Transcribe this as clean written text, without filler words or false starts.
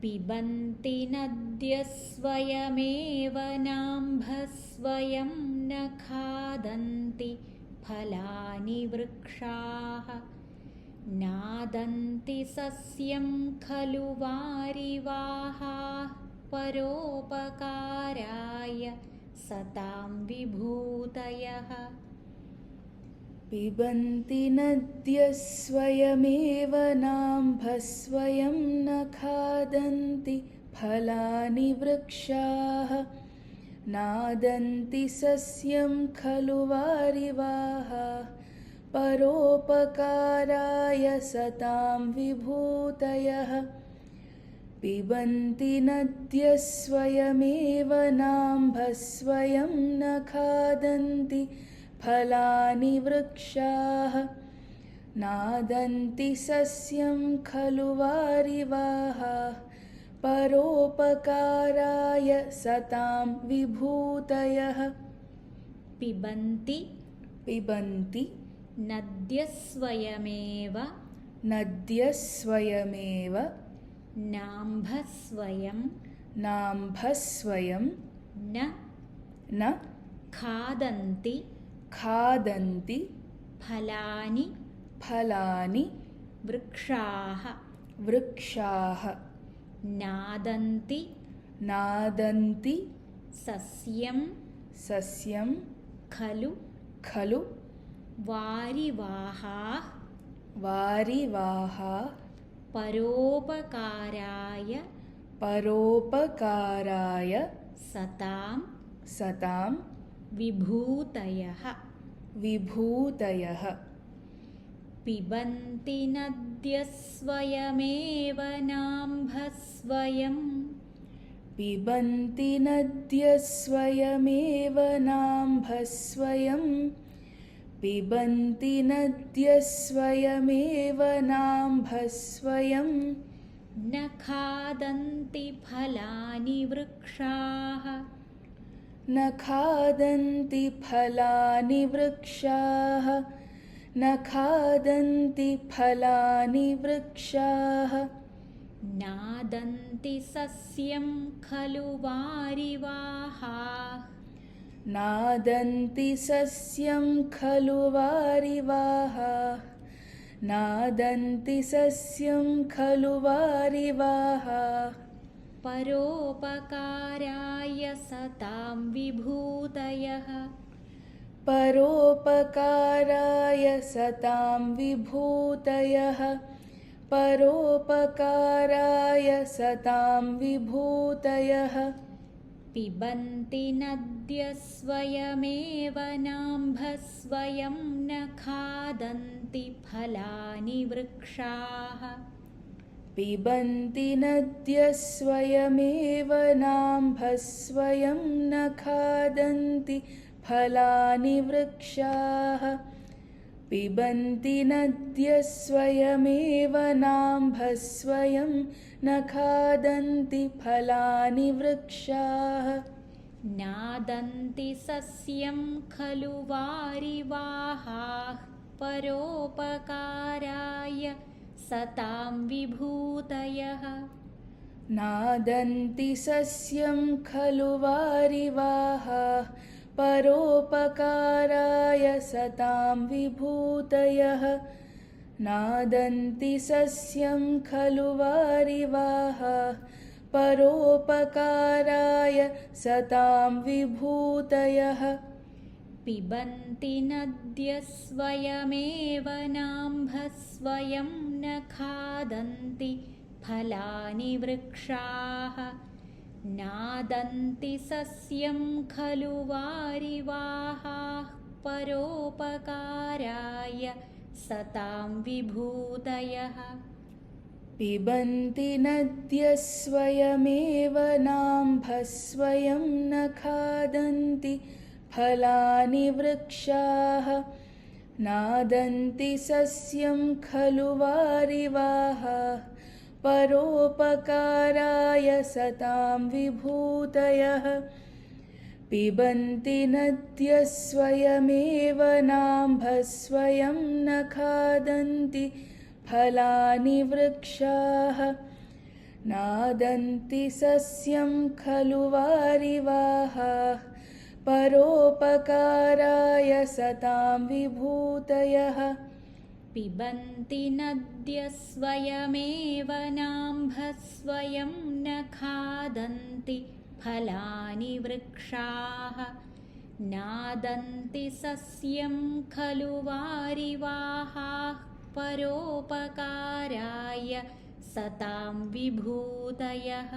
पिबन्ति नद्यः स्वयमेव नाम्भस्वयं न खादन्ति फलानि वृक्षाः नादन्ति सस्यं खलु वारिवाहाः परोपकाराय सतां विभूतयः। पिबन्ति नद्यः स्वयमेव नाम्भस्वयं न खादन्ति फलानि वृक्षाः नादन्ति सस्यं खलु वारिवाहाः परोपकाराय सतां विभूतयः। पिबन्ति नद्यः स्वयमेव नाम्भस्वयं न खादन्ति फलानि वृक्षाः नादन्ति सस्यं खलु वारिवाहाः परोपकाराय सतां विभूतयः। पिबन्ति पिबन्ति नद्यः स्वयमेव नाम्भस्वयं न खादन्ति फलानि वृक्षाः नादन्ति सस्यं खलु वारिवाहाः परोपकाराय सतां विभूतयः। पिबन्ति नद्यः स्वयमेव नाम्भस्वयं न खादन्ति फलानि वृक्षाः नादन्ति सस्यं खलु वारिवाहाः परोपकाराय सतां विभूतयः। पिबन्ति नद्यः स्वयमेव नाम्भस्वयं न खादन्ति फलानि वृक्षाः नादन्ति सस्यं खलु वारिवाहाः परोपकाराय सतां विभूतयः। नादन्ति सस्यं खलु वारिवाहाः परोपकाराय सतां विभूतयः। नादन्ति सस्यं खलु वारिवाहाः परोपकाराय सतां विभूतयः। पिबन्ति नद्यः स्वयमेव नाम्भस्वयं न खादन्ति फलानि वृक्षाः नादन्ति सस्यं खलु वारिवाहाः परोपकाराय सतां विभूतयः। पिबन्ति नद्यः स्वयमेव नाम्भस्वयं न खादन्ति फलानि वृक्षाः नादन्ति सस्यं खलु वारिवाहाः परोपकाराय सतां विभूतयः। पिबन्ति नद्यः स्वयमेव नाम्भस्वयं न खादन्ति फलानि वृक्षाः नादन्ति सस्यं खलु वारिवाहाः परोपकाराय सतां विभूतयः पिबन्ति नद्यः स्वयमेव नाम्भस्वयं न खादन्ति फलानि वृक्षाः नादन्ति सस्यं खलु वारिवाहाः परोपकाराय सतां विभूतयः।